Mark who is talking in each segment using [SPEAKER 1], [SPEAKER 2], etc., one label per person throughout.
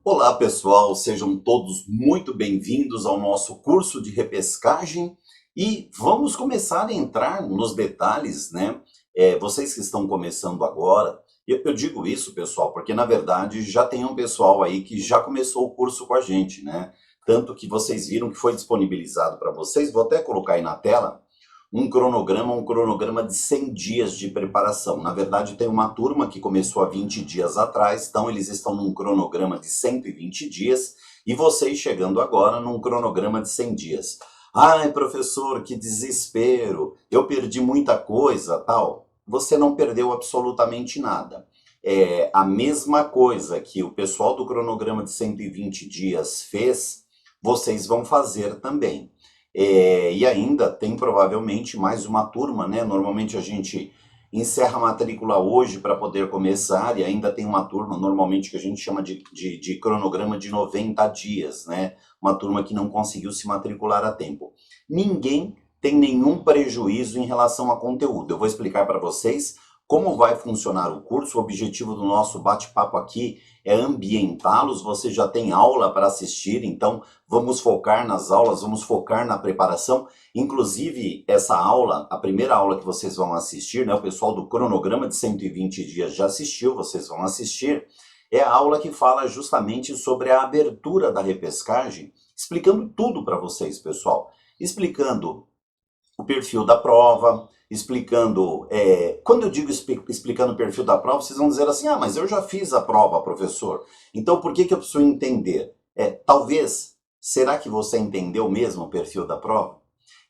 [SPEAKER 1] Olá, pessoal, sejam todos muito bem-vindos ao nosso curso de repescagem e vamos começar a entrar nos detalhes, né? Vocês que estão começando agora, eu digo isso, pessoal, porque na verdade já tem um pessoal aí que já começou o curso com a gente, né? Tanto que vocês viram que foi disponibilizado para vocês, vou até colocar aí na tela um cronograma de 100 dias de preparação. Na verdade, tem uma turma que começou há 20 dias atrás, então eles estão num cronograma de 120 dias, e vocês chegando agora num cronograma de 100 dias. Ai, professor, que desespero, eu perdi muita coisa, tal. Você não perdeu absolutamente nada. É a mesma coisa que o pessoal do cronograma de 120 dias fez, vocês vão fazer também. E ainda tem provavelmente mais uma turma, né? Normalmente a gente encerra a matrícula hoje para poder começar, e ainda tem uma turma, normalmente, que a gente chama de cronograma de 90 dias, né? Uma turma que não conseguiu se matricular a tempo. Ninguém tem nenhum prejuízo em relação a conteúdo. Eu vou explicar para vocês como vai funcionar o curso. O objetivo do nosso bate-papo aqui é ambientá-los. Você já tem aula para assistir, então vamos focar nas aulas, vamos focar na preparação. Inclusive, essa aula, a primeira aula que vocês vão assistir, né, o pessoal do cronograma de 120 dias já assistiu, vocês vão assistir, é a aula que fala justamente sobre a abertura da repescagem, explicando tudo para vocês, pessoal. Explicando o perfil da prova, explicando. Quando eu digo explicando o perfil da prova, vocês vão dizer assim: ah, mas eu já fiz a prova, professor. Então por que eu preciso entender? Talvez, será que você entendeu mesmo o perfil da prova?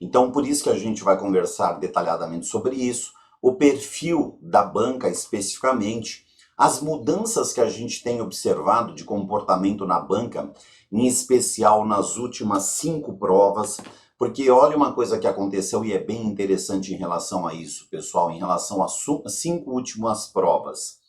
[SPEAKER 1] Então por isso que a gente vai conversar detalhadamente sobre isso, o perfil da banca especificamente, as mudanças que a gente tem observado de comportamento na banca, em especial nas últimas 5 provas. Porque olha uma coisa que aconteceu e é bem interessante em relação a isso, pessoal, em relação às 5 últimas provas.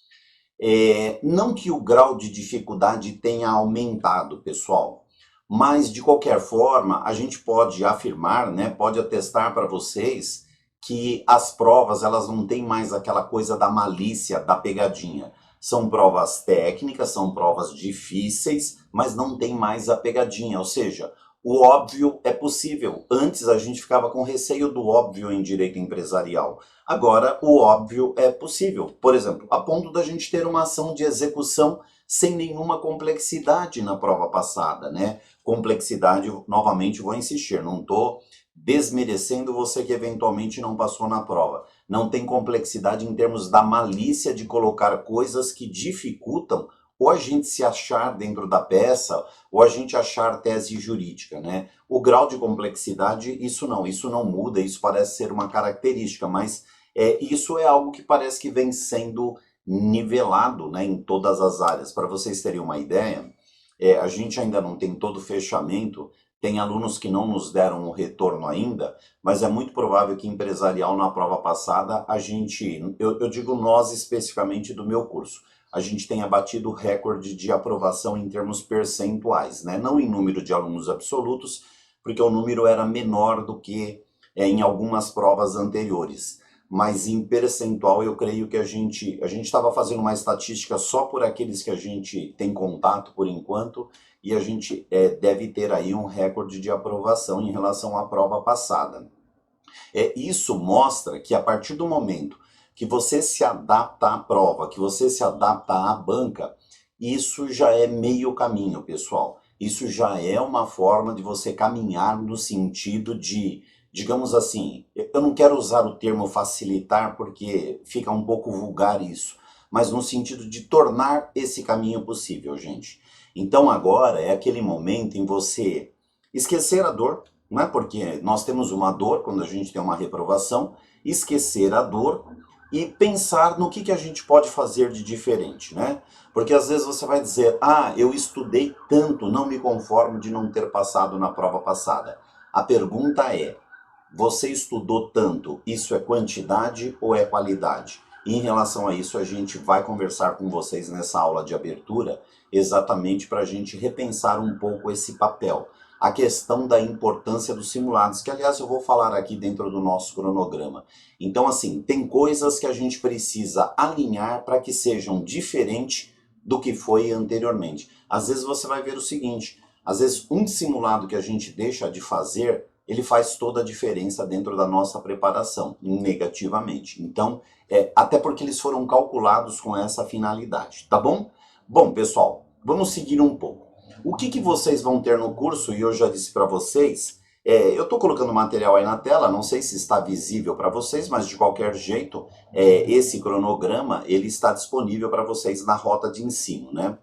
[SPEAKER 1] Não que o grau de dificuldade tenha aumentado, pessoal, mas de qualquer forma a gente pode afirmar, né, pode atestar para vocês que as provas elas não têm mais aquela coisa da malícia, da pegadinha. São provas técnicas, são provas difíceis, mas não tem mais a pegadinha, ou seja, o óbvio é possível. Antes a gente ficava com receio do óbvio em direito empresarial. Agora o óbvio é possível. Por exemplo, a ponto da gente ter uma ação de execução sem nenhuma complexidade na prova passada, né? Complexidade, novamente vou insistir, não estou desmerecendo você que eventualmente não passou na prova. Não tem complexidade em termos da malícia de colocar coisas que dificultam ou a gente se achar dentro da peça, ou a gente achar tese jurídica, né? O grau de complexidade, isso não muda, isso parece ser uma característica, mas isso é algo que parece que vem sendo nivelado, né, em todas as áreas. Para vocês terem uma ideia, a gente ainda não tem todo o fechamento, tem alunos que não nos deram o retorno ainda, mas é muito provável que empresarial na prova passada, eu digo nós especificamente do meu curso, a gente tenha batido o recorde de aprovação em termos percentuais, né? Não em número de alunos absolutos, porque o número era menor do que em algumas provas anteriores. Mas em percentual eu creio que a gente estava fazendo uma estatística só por aqueles que a gente tem contato por enquanto, e a gente deve ter aí um recorde de aprovação em relação à prova passada. Isso mostra que a partir do momento que você se adapta à prova, que você se adapta à banca, isso já é meio caminho, pessoal. Isso já é uma forma de você caminhar no sentido de, digamos assim, eu não quero usar o termo facilitar porque fica um pouco vulgar isso, mas no sentido de tornar esse caminho possível, gente. Então agora é aquele momento em você esquecer a dor, não é? Porque nós temos uma dor quando a gente tem uma reprovação, esquecer a dor e pensar no que a gente pode fazer de diferente, né? Porque às vezes você vai dizer, ah, eu estudei tanto, não me conformo de não ter passado na prova passada. A pergunta é, você estudou tanto, isso é quantidade ou é qualidade? E em relação a isso, a gente vai conversar com vocês nessa aula de abertura, exatamente para a gente repensar um pouco esse papel. A questão da importância dos simulados, que aliás eu vou falar aqui dentro do nosso cronograma. Então assim, tem coisas que a gente precisa alinhar para que sejam diferentes do que foi anteriormente. Às vezes você vai ver o seguinte, às vezes um simulado que a gente deixa de fazer, ele faz toda a diferença dentro da nossa preparação, negativamente. Então, até porque eles foram calculados com essa finalidade, tá bom? Bom, pessoal, vamos seguir um pouco. O que vocês vão ter no curso, e eu já disse para vocês, eu estou colocando material aí na tela, não sei se está visível para vocês, mas de qualquer jeito, esse cronograma ele está disponível para vocês na rota de ensino, né?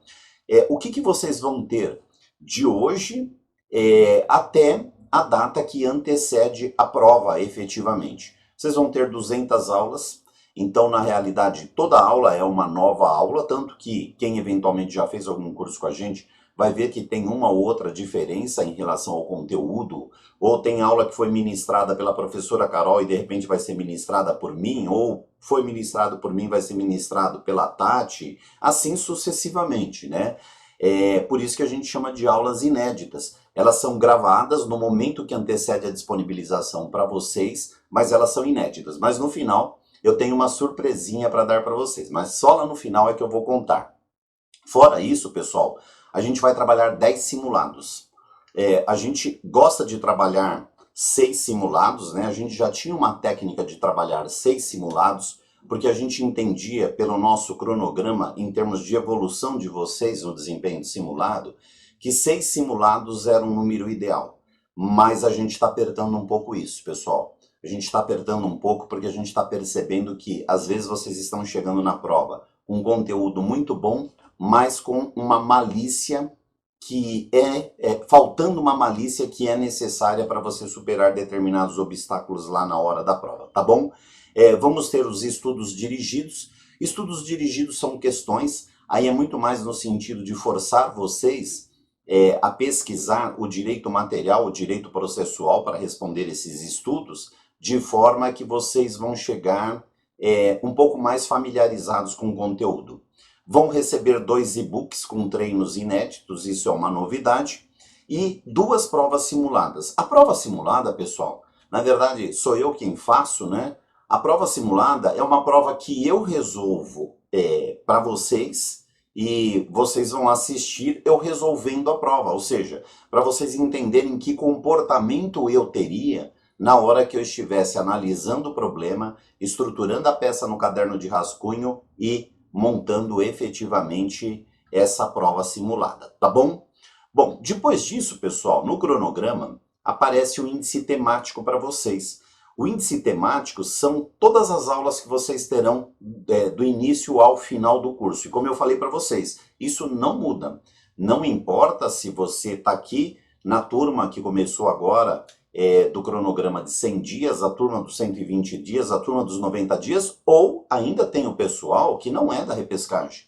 [SPEAKER 1] O que vocês vão ter de hoje até a data que antecede a prova efetivamente. Vocês vão ter 200 aulas, então na realidade toda aula é uma nova aula, tanto que quem eventualmente já fez algum curso com a gente vai ver que tem uma ou outra diferença em relação ao conteúdo, ou tem aula que foi ministrada pela professora Carol e de repente vai ser ministrada por mim, ou foi ministrado por mim vai ser ministrado pela Tati, assim sucessivamente, né? Por isso que a gente chama de aulas inéditas. Elas são gravadas no momento que antecede a disponibilização para vocês, mas elas são inéditas. Mas no final eu tenho uma surpresinha para dar para vocês, mas só lá no final é que eu vou contar. Fora isso, pessoal, a gente vai trabalhar 10 simulados. A gente gosta de trabalhar 6 simulados, né? A gente já tinha uma técnica de trabalhar 6 simulados, porque a gente entendia pelo nosso cronograma, em termos de evolução de vocês no desempenho de simulado, que 6 simulados era um número ideal. Mas a gente está apertando um pouco isso, pessoal. A gente está apertando um pouco porque a gente está percebendo que às vezes vocês estão chegando na prova com um conteúdo muito bom, mas com uma malícia que faltando uma malícia que é necessária para você superar determinados obstáculos lá na hora da prova, tá bom? Vamos ter os estudos dirigidos. Estudos dirigidos são questões, aí é muito mais no sentido de forçar vocês a pesquisar o direito material, o direito processual para responder esses estudos, de forma que vocês vão chegar um pouco mais familiarizados com o conteúdo. Vão receber 2 e-books com treinos inéditos, isso é uma novidade, e 2 provas simuladas. A prova simulada, pessoal, na verdade sou eu quem faço, né? A prova simulada é uma prova que eu resolvo para vocês e vocês vão assistir eu resolvendo a prova, ou seja, para vocês entenderem que comportamento eu teria na hora que eu estivesse analisando o problema, estruturando a peça no caderno de rascunho e montando efetivamente essa prova simulada, tá bom? Bom, depois disso, pessoal, no cronograma aparece o índice temático para vocês. O índice temático são todas as aulas que vocês terão do início ao final do curso. E como eu falei para vocês, isso não muda. Não importa se você está aqui na turma que começou agora, do cronograma de 100 dias, a turma dos 120 dias, a turma dos 90 dias, ou ainda tem o pessoal que não é da repescagem.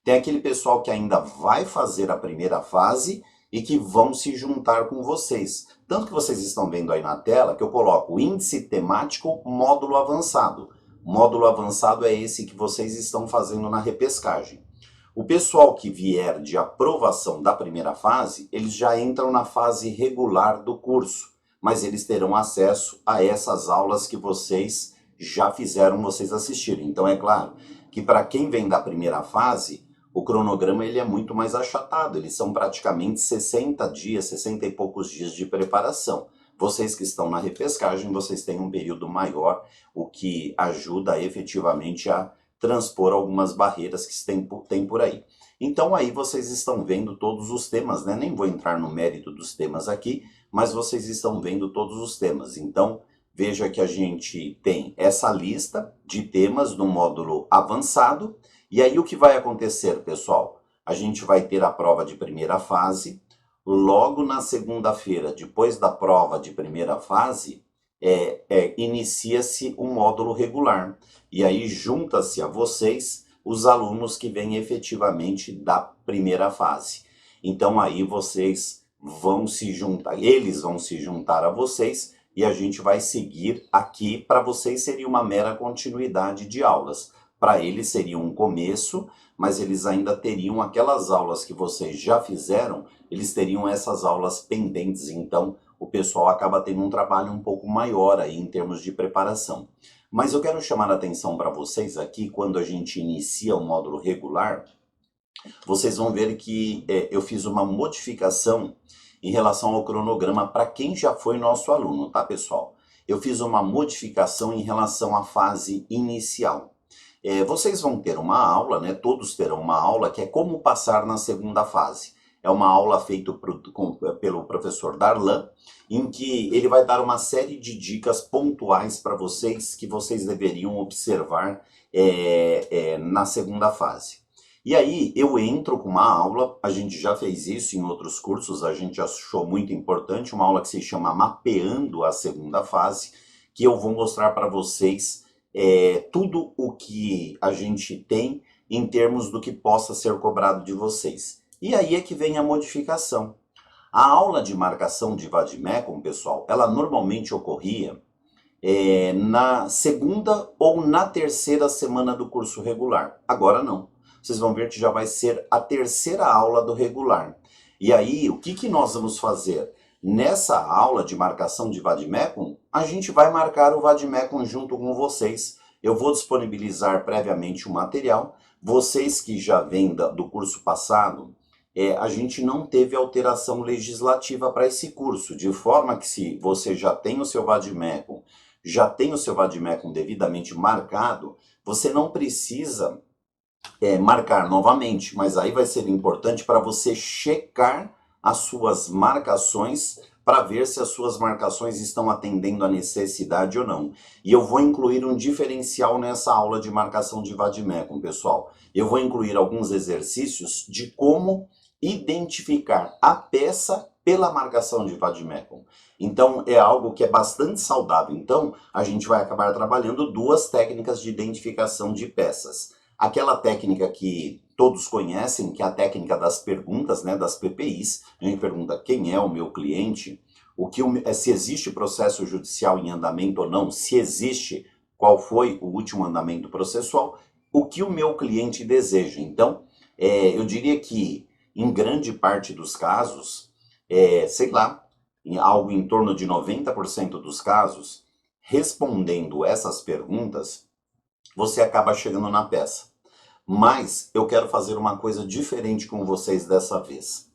[SPEAKER 1] Tem aquele pessoal que ainda vai fazer a primeira fase e que vão se juntar com vocês. Tanto que vocês estão vendo aí na tela que eu coloco o índice temático módulo avançado. Módulo avançado é esse que vocês estão fazendo na repescagem. O pessoal que vier de aprovação da primeira fase, eles já entram na fase regular do curso, mas eles terão acesso a essas aulas que vocês já fizeram vocês assistirem. Então é claro que para quem vem da primeira fase, o cronograma ele é muito mais achatado, eles são praticamente 60 dias, 60 e poucos dias de preparação. Vocês que estão na repescagem, vocês têm um período maior, o que ajuda efetivamente a transpor algumas barreiras que tem por aí. Então aí vocês estão vendo todos os temas, né? Nem vou entrar no mérito dos temas aqui, mas vocês estão vendo todos os temas. Então veja que a gente tem essa lista de temas no módulo avançado. E aí o que vai acontecer, pessoal? A gente vai ter a prova de primeira fase. Logo na segunda-feira, depois da prova de primeira fase, inicia-se o módulo regular. E aí junta-se a vocês os alunos que vêm efetivamente da primeira fase. Então aí vocês vão se juntar, eles vão se juntar a vocês e a gente vai seguir aqui. Para vocês seria uma mera continuidade de aulas. Para eles seria um começo, mas eles ainda teriam aquelas aulas que vocês já fizeram, eles teriam essas aulas pendentes, então o pessoal acaba tendo um trabalho um pouco maior aí em termos de preparação. Mas eu quero chamar a atenção para vocês aqui, quando a gente inicia o módulo regular, vocês vão ver que eu fiz uma modificação em relação ao cronograma para quem já foi nosso aluno, tá, pessoal? Eu fiz uma modificação em relação à fase inicial. Vocês vão ter uma aula, né? Todos terão uma aula que é como passar na segunda fase. É uma aula feita pelo professor Darlan, em que ele vai dar uma série de dicas pontuais para vocês que vocês deveriam observar na segunda fase. E aí eu entro com uma aula, a gente já fez isso em outros cursos, a gente achou muito importante, uma aula que se chama Mapeando a Segunda Fase, que eu vou mostrar para vocês tudo o que a gente tem em termos do que possa ser cobrado de vocês. E aí é que vem a modificação. A aula de marcação de vade-mecum, pessoal, ela normalmente ocorria na segunda ou na terceira semana do curso regular. Agora não. Vocês vão ver que já vai ser a terceira aula do regular. E aí, o que nós vamos fazer? Nessa aula de marcação de vade-mecum, a gente vai marcar o vade-mecum junto com vocês. Eu vou disponibilizar previamente o material. Vocês que já vêm do curso passado, a gente não teve alteração legislativa para esse curso, de forma que se você já tem o seu vade-mecum, já tem o seu vade-mecum devidamente marcado, você não precisa marcar novamente, mas aí vai ser importante para você checar as suas marcações para ver se as suas marcações estão atendendo a necessidade ou não. E eu vou incluir um diferencial nessa aula de marcação de vade-mecum, pessoal. Eu vou incluir alguns exercícios de como identificar a peça pela marcação de vade-mecum. Então é algo que é bastante saudável. Então a gente vai acabar trabalhando duas técnicas de identificação de peças. Aquela técnica que todos conhecem, que é a técnica das perguntas, né, das PPIs. A gente pergunta quem é o meu cliente, se existe processo judicial em andamento ou não, se existe, qual foi o último andamento processual, o que o meu cliente deseja. Então, eu diria que em grande parte dos casos, sei lá, em algo em torno de 90% dos casos, respondendo essas perguntas, você acaba chegando na peça. Mas eu quero fazer uma coisa diferente com vocês dessa vez.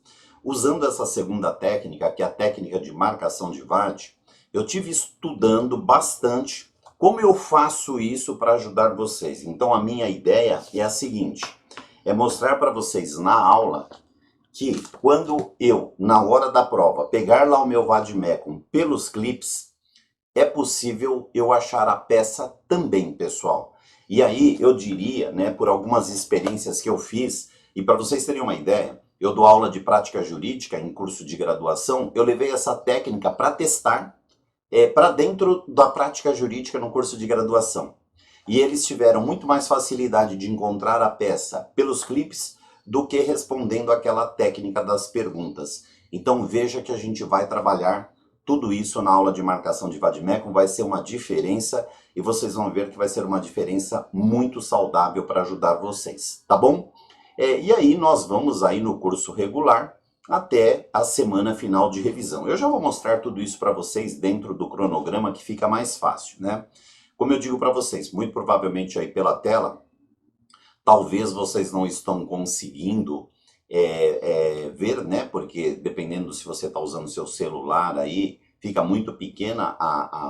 [SPEAKER 1] Usando essa segunda técnica, que é a técnica de marcação de vade, eu tive estudando bastante como eu faço isso para ajudar vocês. Então a minha ideia é a seguinte, é mostrar para vocês na aula que quando eu, na hora da prova, pegar lá o meu vade-mecum pelos clips, é possível eu achar a peça também, pessoal. E aí eu diria, né, por algumas experiências que eu fiz, e para vocês terem uma ideia, eu dou aula de prática jurídica em curso de graduação, eu levei essa técnica para testar para dentro da prática jurídica no curso de graduação. E eles tiveram muito mais facilidade de encontrar a peça pelos clipes do que respondendo aquela técnica das perguntas. Então veja que a gente vai trabalhar tudo isso na aula de marcação de vade-mecum, vai ser uma diferença e vocês vão ver que vai ser uma diferença muito saudável para ajudar vocês, tá bom? E aí nós vamos aí no curso regular até a semana final de revisão. Eu já vou mostrar tudo isso para vocês dentro do cronograma que fica mais fácil, né? Como eu digo para vocês, muito provavelmente aí pela tela, talvez vocês não estão conseguindo ver, né? Porque dependendo se você está usando seu celular aí, fica muito pequena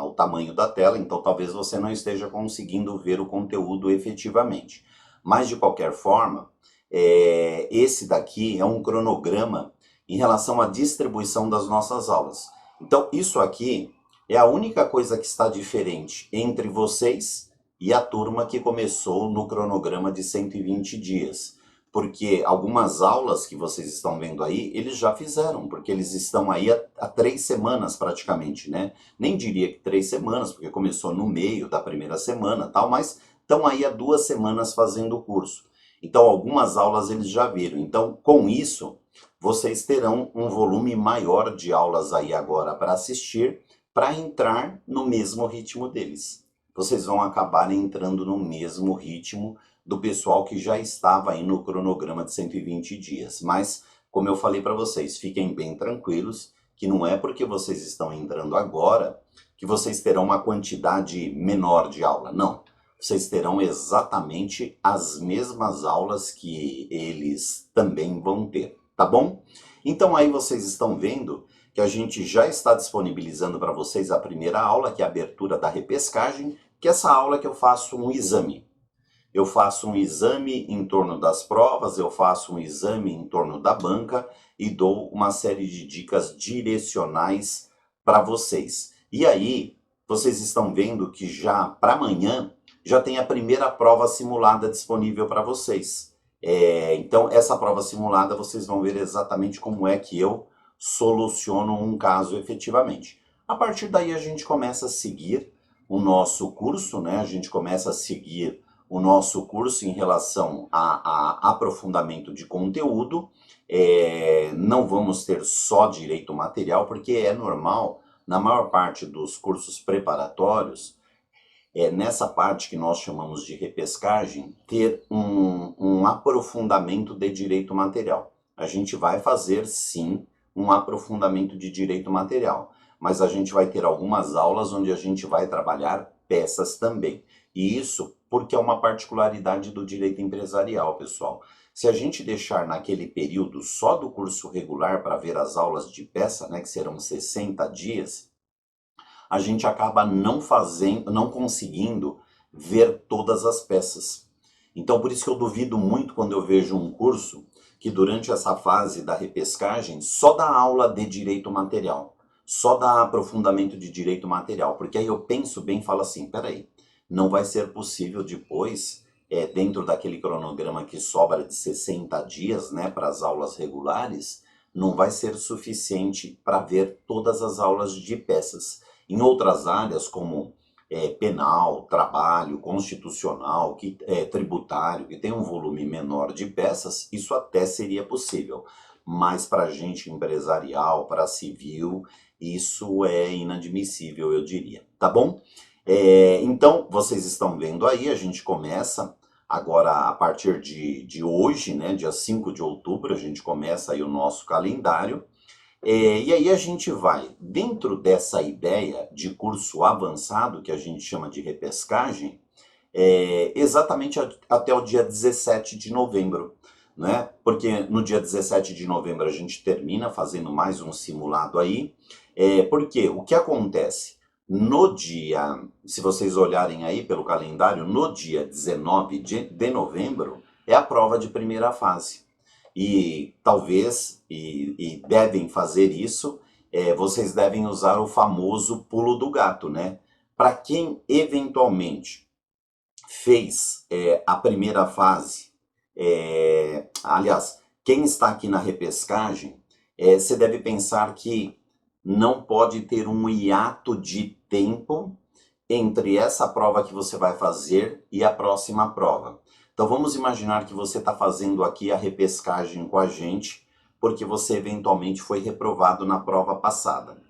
[SPEAKER 1] o tamanho da tela, então talvez você não esteja conseguindo ver o conteúdo efetivamente. Mas de qualquer forma, esse daqui é um cronograma em relação à distribuição das nossas aulas. Então isso aqui é a única coisa que está diferente entre vocês e a turma que começou no cronograma de 120 dias. Porque algumas aulas que vocês estão vendo aí, eles já fizeram, porque eles estão aí há 3 semanas praticamente, né? Nem diria que 3 semanas, porque começou no meio da primeira semana tal, mas estão aí há 2 semanas fazendo o curso. Então algumas aulas eles já viram. Então com isso, vocês terão um volume maior de aulas aí agora para assistir, para entrar no mesmo ritmo deles. Vocês vão acabar entrando no mesmo ritmo do pessoal que já estava aí no cronograma de 120 dias. Mas, como eu falei para vocês, fiquem bem tranquilos, que não é porque vocês estão entrando agora que vocês terão uma quantidade menor de aula. Não. vocês terão exatamente as mesmas aulas que eles também vão ter, tá bom? Então aí vocês estão vendo que a gente já está disponibilizando para vocês a primeira aula, que é a abertura da repescagem, que é essa aula que eu faço um exame. Eu faço um exame em torno das provas, eu faço um exame em torno da banca e dou uma série de dicas direcionais para vocês. E aí, vocês estão vendo que já para amanhã já tem a primeira prova simulada disponível para vocês. Então, essa prova simulada vocês vão ver exatamente como é que eu soluciono um caso efetivamente. A partir daí a gente começa a seguir o nosso curso, né? A gente começa a seguir o nosso curso em relação a aprofundamento de conteúdo. Não vamos ter só direito material, porque é normal, na maior parte dos cursos preparatórios, nessa parte que nós chamamos de repescagem, ter um aprofundamento de direito material. A gente vai fazer, sim, um aprofundamento de direito material, mas a gente vai ter algumas aulas onde a gente vai trabalhar peças também. E isso porque é uma particularidade do direito empresarial, pessoal. Se a gente deixar naquele período só do curso regular para ver as aulas de peça, né, que serão 60 dias, a gente acaba não conseguindo ver todas as peças. Então, por isso que eu duvido muito quando eu vejo um curso que durante essa fase da repescagem só dá aula de direito material, só dá aprofundamento de direito material, porque aí eu penso bem e falo assim, peraí, não vai ser possível depois, dentro daquele cronograma que sobra de 60 dias, né, para as aulas regulares, não vai ser suficiente para ver todas as aulas de peças. Em outras áreas, como penal, trabalho, constitucional, tributário, que tem um volume menor de peças, isso até seria possível. Mas para gente empresarial, para civil, isso é inadmissível, eu diria. Tá bom? Então, vocês estão vendo aí, a gente começa agora a partir de hoje, né, dia 5 de outubro, a gente começa aí o nosso calendário. E aí a gente vai, dentro dessa ideia de curso avançado, que a gente chama de repescagem, exatamente até o dia 17 de novembro, né? Porque no dia 17 de novembro a gente termina fazendo mais um simulado aí, porque o que acontece? No dia, se vocês olharem aí pelo calendário, no dia 19 de novembro é a prova de primeira fase. E talvez, e devem fazer isso, vocês devem usar o famoso pulo do gato, né? Para quem eventualmente fez a primeira fase, aliás, quem está aqui na repescagem, você deve pensar que não pode ter um hiato de tempo entre essa prova que você vai fazer e a próxima prova. Então vamos imaginar que você está fazendo aqui a repescagem com a gente, porque você eventualmente foi reprovado na prova passada.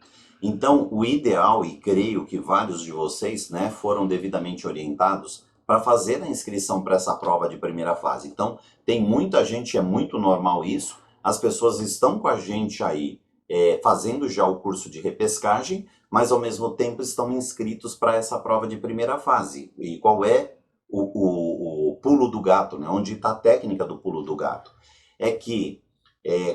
[SPEAKER 1] Então o ideal, e creio que vários de vocês, né, foram devidamente orientados para fazer a inscrição para essa prova de primeira fase. Então tem muita gente, é muito normal isso, as pessoas estão com a gente aí fazendo já o curso de repescagem, mas ao mesmo tempo estão inscritos para essa prova de primeira fase. E qual é o pulo do gato, né? Onde está a técnica do pulo do gato? É que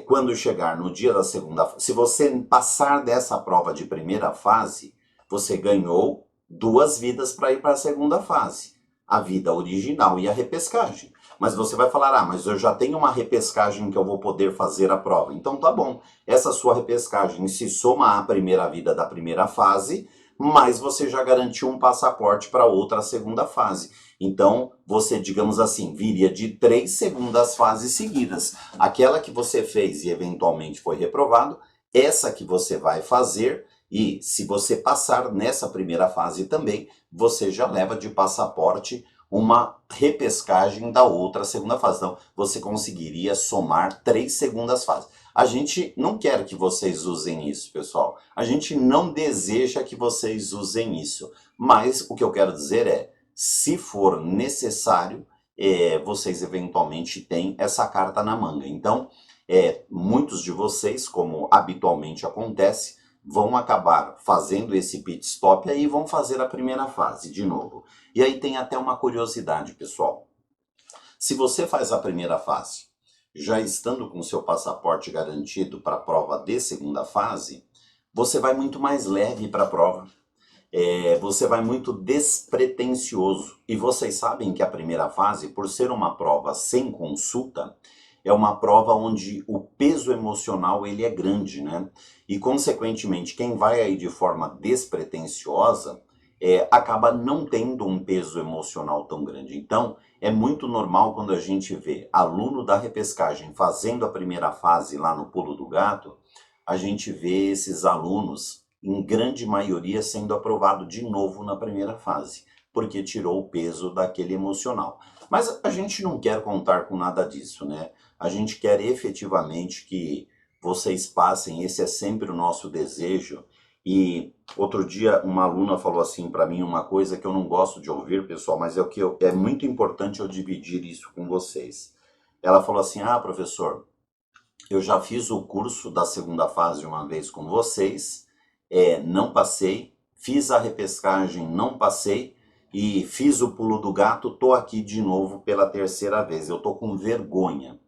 [SPEAKER 1] quando chegar no dia da segunda fase, se você passar dessa prova de primeira fase, você ganhou 2 vidas para ir para a segunda fase. A vida original e a repescagem. Mas você vai falar, mas eu já tenho uma repescagem que eu vou poder fazer a prova. Então tá bom, essa sua repescagem se soma à primeira vida da primeira fase, mas você já garantiu um passaporte para outra segunda fase. Então você, digamos assim, viria de 3 segundas fases seguidas. Aquela que você fez e eventualmente foi reprovado, essa que você vai fazer, e se você passar nessa primeira fase também, você já leva de passaporte uma repescagem da outra segunda fase. Então, você conseguiria somar 3 segundas fases. A gente não quer que vocês usem isso, pessoal. A gente não deseja que vocês usem isso. Mas o que eu quero dizer é, se for necessário, vocês eventualmente têm essa carta na manga. Então, muitos de vocês, como habitualmente acontece, vão acabar fazendo esse pit stop aí e vão fazer a primeira fase de novo. E aí tem até uma curiosidade, pessoal. Se você faz a primeira fase, já estando com seu passaporte garantido para a prova de segunda fase, você vai muito mais leve para a prova. Você vai muito despretensioso. E vocês sabem que a primeira fase, por ser uma prova sem consulta, é uma prova onde o peso emocional ele é grande, né? E consequentemente, quem vai aí de forma despretensiosa acaba não tendo um peso emocional tão grande. Então, é muito normal quando a gente vê aluno da repescagem fazendo a primeira fase lá no Pulo do Gato, a gente vê esses alunos, em grande maioria, sendo aprovado de novo na primeira fase, porque tirou o peso daquele emocional. Mas a gente não quer contar com nada disso, né? A gente quer efetivamente que vocês passem, esse é sempre o nosso desejo. E outro dia uma aluna falou assim para mim uma coisa que eu não gosto de ouvir, pessoal, mas é o que é muito importante eu dividir isso com vocês. Ela falou assim: "Ah, professor, eu já fiz o curso da segunda fase uma vez com vocês, não passei, fiz a repescagem, não passei, e fiz o pulo do gato, tô aqui de novo pela terceira vez, eu tô com vergonha."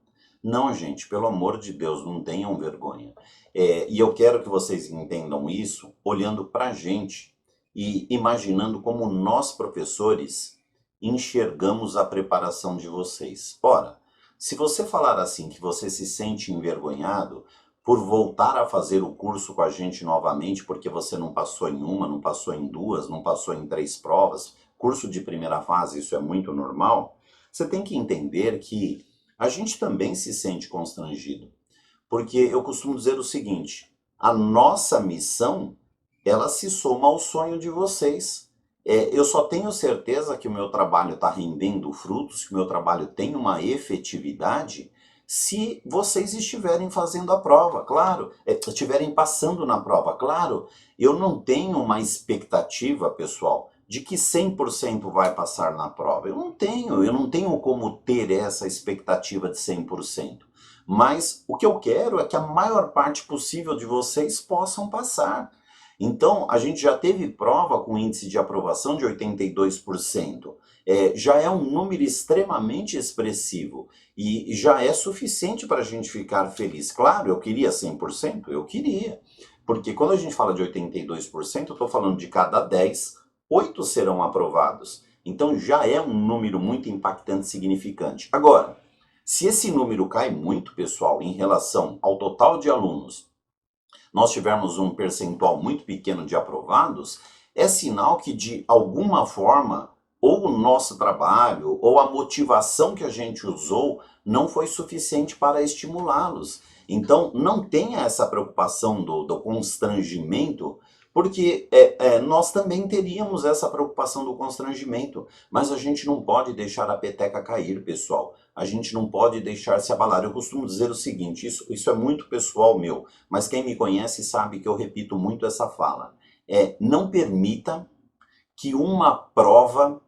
[SPEAKER 1] Não, gente, pelo amor de Deus, não tenham vergonha. E eu quero que vocês entendam isso olhando para a gente e imaginando como nós, professores, enxergamos a preparação de vocês. Ora, se você falar assim que você se sente envergonhado por voltar a fazer o curso com a gente novamente porque você não passou em uma, não passou em duas, não passou em três provas, curso de primeira fase, isso é muito normal, você tem que entender que a gente também se sente constrangido, porque eu costumo dizer o seguinte: a nossa missão, ela se soma ao sonho de vocês. Eu só tenho certeza que o meu trabalho está rendendo frutos, que o meu trabalho tem uma efetividade, se vocês estiverem fazendo a prova, claro, estiverem passando na prova, claro. Eu não tenho uma expectativa, pessoal, de que 100% vai passar na prova. Eu não tenho como ter essa expectativa de 100%. Mas o que eu quero é que a maior parte possível de vocês possam passar. Então, a gente já teve prova com índice de aprovação de 82%. Já é um número extremamente expressivo e já é suficiente para a gente ficar feliz. Claro, eu queria 100%, eu queria. Porque quando a gente fala de 82%, eu estou falando de cada 10, 8 serão aprovados. Então já é um número muito impactante e significante. Agora, se esse número cai muito, pessoal, em relação ao total de alunos, nós tivermos um percentual muito pequeno de aprovados, é sinal que de alguma forma ou o nosso trabalho ou a motivação que a gente usou não foi suficiente para estimulá-los. Então, não tenha essa preocupação do constrangimento, porque nós também teríamos essa preocupação do constrangimento, mas a gente não pode deixar a peteca cair, pessoal. A gente não pode deixar se abalar. Eu costumo dizer o seguinte, isso é muito pessoal meu, mas quem me conhece sabe que eu repito muito essa fala. Não permita que uma prova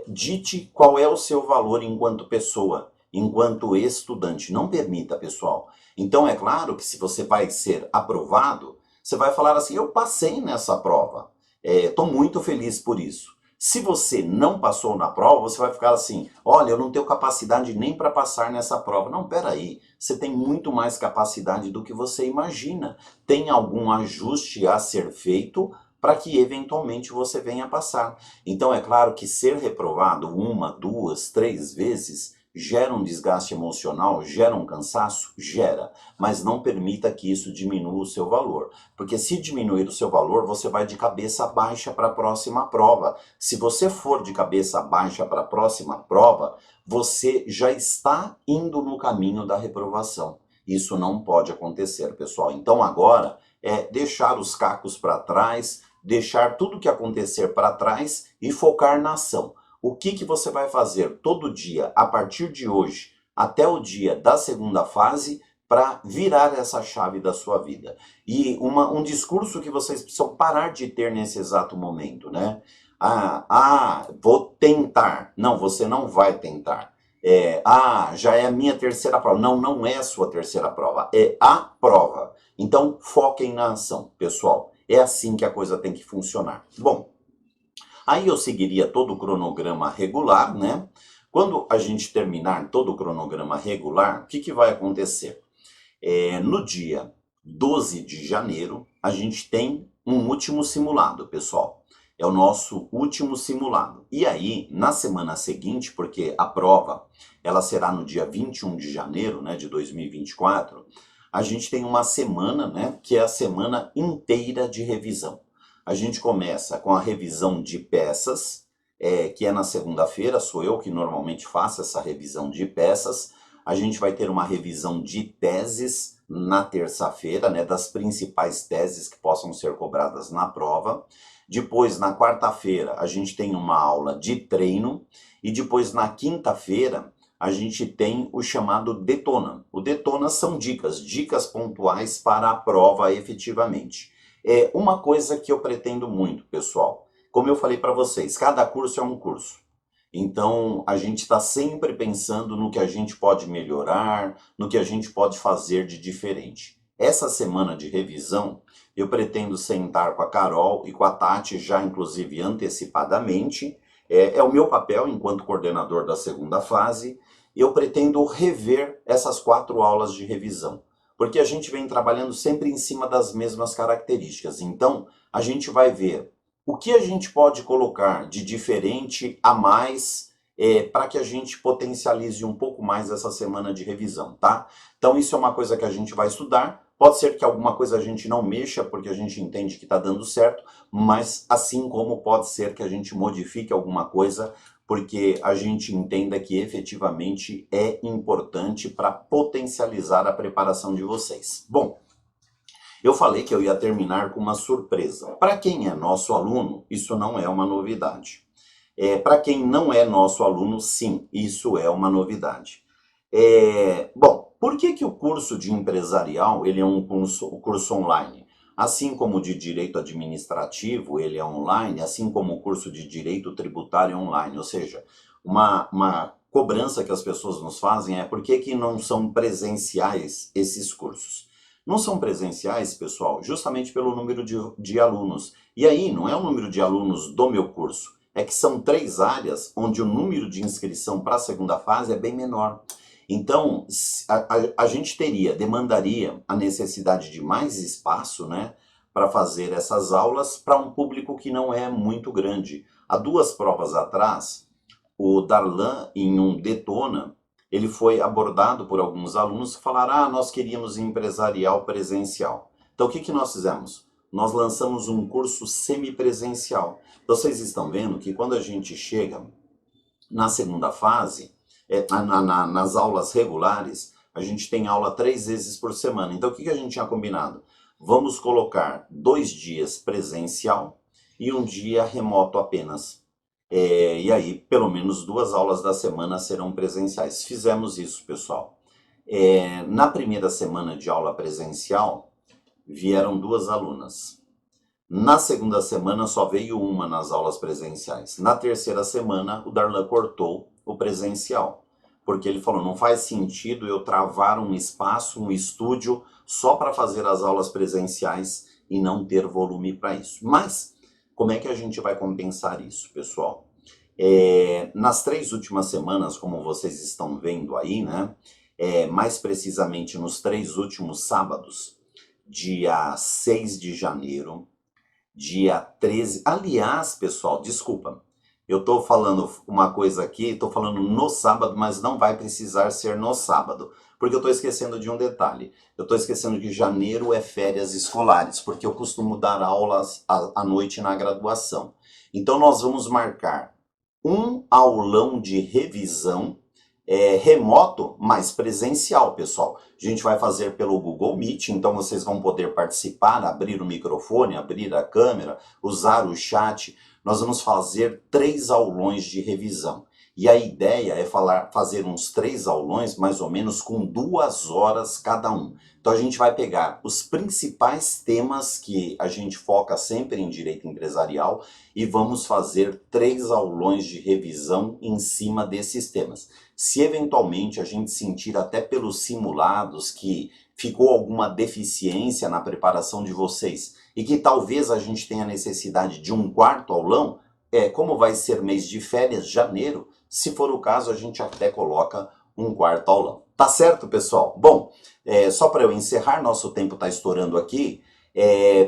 [SPEAKER 1] dite qual é o seu valor enquanto pessoa, enquanto estudante. Não permita, pessoal. Então é claro que se você vai ser aprovado, você vai falar assim: eu passei nessa prova, estou muito feliz por isso. Se você não passou na prova, você vai ficar assim: olha, eu não tenho capacidade nem para passar nessa prova. Não, peraí, você tem muito mais capacidade do que você imagina. Tem algum ajuste a ser feito para que eventualmente você venha a passar. Então é claro que ser reprovado uma, duas, três vezes gera um desgaste emocional, gera um cansaço? Gera, mas não permita que isso diminua o seu valor, porque se diminuir o seu valor, você vai de cabeça baixa para a próxima prova. Se você for de cabeça baixa para a próxima prova, você já está indo no caminho da reprovação. Isso não pode acontecer, pessoal. Então agora é deixar os cacos para trás, deixar tudo que acontecer para trás e focar na ação. O que você vai fazer todo dia, a partir de hoje, até o dia da segunda fase, para virar essa chave da sua vida? E um discurso que vocês precisam parar de ter nesse exato momento, né? Vou tentar. Não, você não vai tentar. Já é a minha terceira prova. Não, não é a sua terceira prova, é a prova. Então, foquem na ação, pessoal. É assim que a coisa tem que funcionar. Bom, aí eu seguiria todo o cronograma regular, né? Quando a gente terminar todo o cronograma regular, o que vai acontecer? No dia 12 de janeiro, a gente tem um último simulado, pessoal. É o nosso último simulado. E aí, na semana seguinte, porque a prova ela será no dia 21 de janeiro, né, de 2024, a gente tem uma semana, né, que é a semana inteira de revisão. A gente começa com a revisão de peças, que é na segunda-feira, sou eu que normalmente faço essa revisão de peças. A gente vai ter uma revisão de teses na terça-feira, né, das principais teses que possam ser cobradas na prova. Depois, na quarta-feira, a gente tem uma aula de treino. E depois, na quinta-feira, a gente tem o chamado Detona. O Detona são dicas pontuais para a prova efetivamente. É uma coisa que eu pretendo muito, pessoal. Como eu falei para vocês, cada curso é um curso. Então, a gente está sempre pensando no que a gente pode melhorar, no que a gente pode fazer de diferente. Essa semana de revisão, eu pretendo sentar com a Carol e com a Tati, já inclusive antecipadamente. É o meu papel enquanto coordenador da segunda fase. Eu pretendo rever essas 4 aulas de revisão, porque a gente vem trabalhando sempre em cima das mesmas características. Então, a gente vai ver o que a gente pode colocar de diferente a mais para que a gente potencialize um pouco mais essa semana de revisão, tá? Então isso é uma coisa que a gente vai estudar. Pode ser que alguma coisa a gente não mexa, porque a gente entende que está dando certo, mas assim como pode ser que a gente modifique alguma coisa, porque a gente entenda que efetivamente é importante para potencializar a preparação de vocês. Bom, eu falei que eu ia terminar com uma surpresa. Para quem é nosso aluno, isso não é uma novidade. Para quem não é nosso aluno, sim, isso é uma novidade. Bom, por que o curso de empresarial ele é um curso online? Assim como o de direito administrativo ele é online, assim como o curso de direito tributário é online. Ou seja, uma cobrança que as pessoas nos fazem é por que não são presenciais esses cursos? Não são presenciais, pessoal, justamente pelo número de alunos. E aí, não é o número de alunos do meu curso, é que são 3 áreas onde o número de inscrição para a segunda fase é bem menor. Então, a gente demandaria a necessidade de mais espaço, né, para fazer essas aulas para um público que não é muito grande. Há 2 provas atrás, o Darlan, em um Detona, ele foi abordado por alguns alunos que falaram: nós queríamos empresarial presencial. Então, o que nós fizemos? Nós lançamos um curso semipresencial. Vocês estão vendo que quando a gente chega na segunda fase, nas aulas regulares, a gente tem aula 3 vezes por semana. Então, o que a gente tinha combinado? Vamos colocar 2 dias presencial e 1 dia remoto apenas. E aí, pelo menos 2 aulas da semana serão presenciais. Fizemos isso, pessoal. Na primeira semana de aula presencial, vieram 2 alunas. Na segunda semana, só veio uma nas aulas presenciais. Na terceira semana, o Darlan cortou o presencial, porque ele falou: não faz sentido eu travar um espaço, um estúdio, só para fazer as aulas presenciais e não ter volume para isso. Mas, como é que a gente vai compensar isso, pessoal? Nas 3 últimas semanas, como vocês estão vendo aí, né? Mais precisamente nos 3 últimos sábados, dia 6 de janeiro, dia 13. Aliás, pessoal, desculpa, eu estou falando uma coisa aqui, estou falando no sábado, mas não vai precisar ser no sábado, porque eu estou esquecendo de um detalhe. Eu estou esquecendo que janeiro é férias escolares, porque eu costumo dar aulas à noite na graduação. Então nós vamos marcar um aulão de revisão remoto, mas presencial, pessoal. A gente vai fazer pelo Google Meet, então vocês vão poder participar, abrir o microfone, abrir a câmera, usar o chat. Nós vamos fazer 3 aulões de revisão. E a ideia é fazer uns 3 aulões, mais ou menos, com 2 horas cada um. Então a gente vai pegar os principais temas que a gente foca sempre em direito empresarial e vamos fazer 3 aulões de revisão em cima desses temas. Se eventualmente a gente sentir até pelos simulados que ficou alguma deficiência na preparação de vocês e que talvez a gente tenha necessidade de um quarto aulão, como vai ser mês de férias, janeiro, se for o caso, a gente até coloca um quarto aulão. Tá certo, pessoal? Bom, só para eu encerrar, nosso tempo está estourando aqui.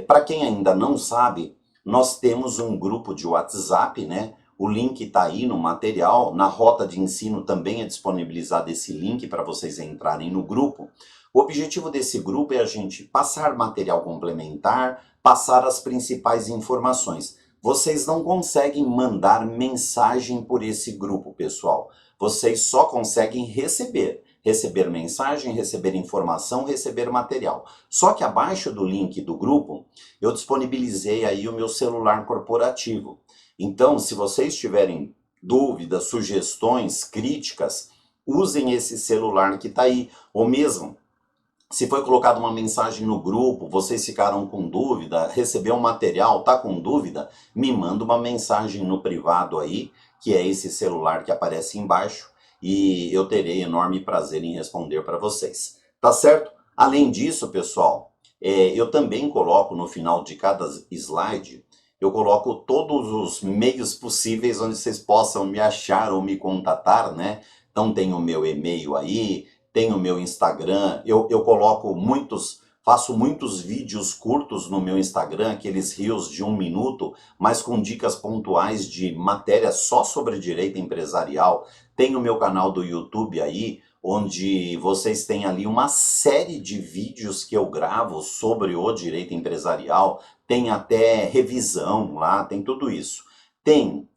[SPEAKER 1] Para quem ainda não sabe, nós temos um grupo de WhatsApp, né? O link está aí no material. Na rota de ensino também é disponibilizado esse link para vocês entrarem no grupo. O objetivo desse grupo é a gente passar material complementar, passar as principais informações. Vocês não conseguem mandar mensagem por esse grupo, pessoal. Vocês só conseguem receber mensagem, receber informação, receber material. Só que abaixo do link do grupo, eu disponibilizei aí o meu celular corporativo. Então, se vocês tiverem dúvidas, sugestões, críticas, usem esse celular que está aí. Ou mesmo, se foi colocada uma mensagem no grupo, vocês ficaram com dúvida, recebeu um material, tá com dúvida, me manda uma mensagem no privado aí, que é esse celular que aparece embaixo, e eu terei enorme prazer em responder para vocês. Tá certo? Além disso, pessoal, eu também coloco no final de cada slide, eu coloco todos os meios possíveis onde vocês possam me achar ou me contatar, né? Então tem o meu e-mail aí, tem o meu Instagram, eu coloco faço muitos vídeos curtos no meu Instagram, aqueles reels de 1 minuto, mas com dicas pontuais de matéria só sobre direito empresarial. Tem o meu canal do YouTube aí, onde vocês têm ali uma série de vídeos que eu gravo sobre o direito empresarial, tem até revisão lá, tem tudo isso. Tem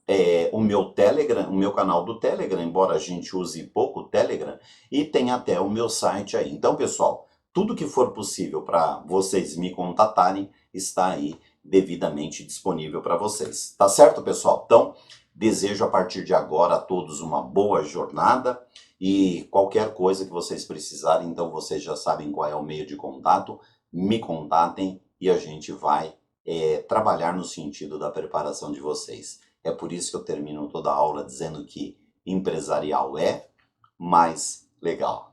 [SPEAKER 1] o meu Telegram, o meu canal do Telegram, embora a gente use pouco o Telegram, e tem até o meu site aí. Então, pessoal, tudo que for possível para vocês me contatarem está aí devidamente disponível para vocês. Tá certo, pessoal? Então, desejo a partir de agora a todos uma boa jornada e qualquer coisa que vocês precisarem, então vocês já sabem qual é o meio de contato, me contatem e a gente vai trabalhar no sentido da preparação de vocês. É por isso que eu termino toda a aula dizendo que empresarial é mais legal.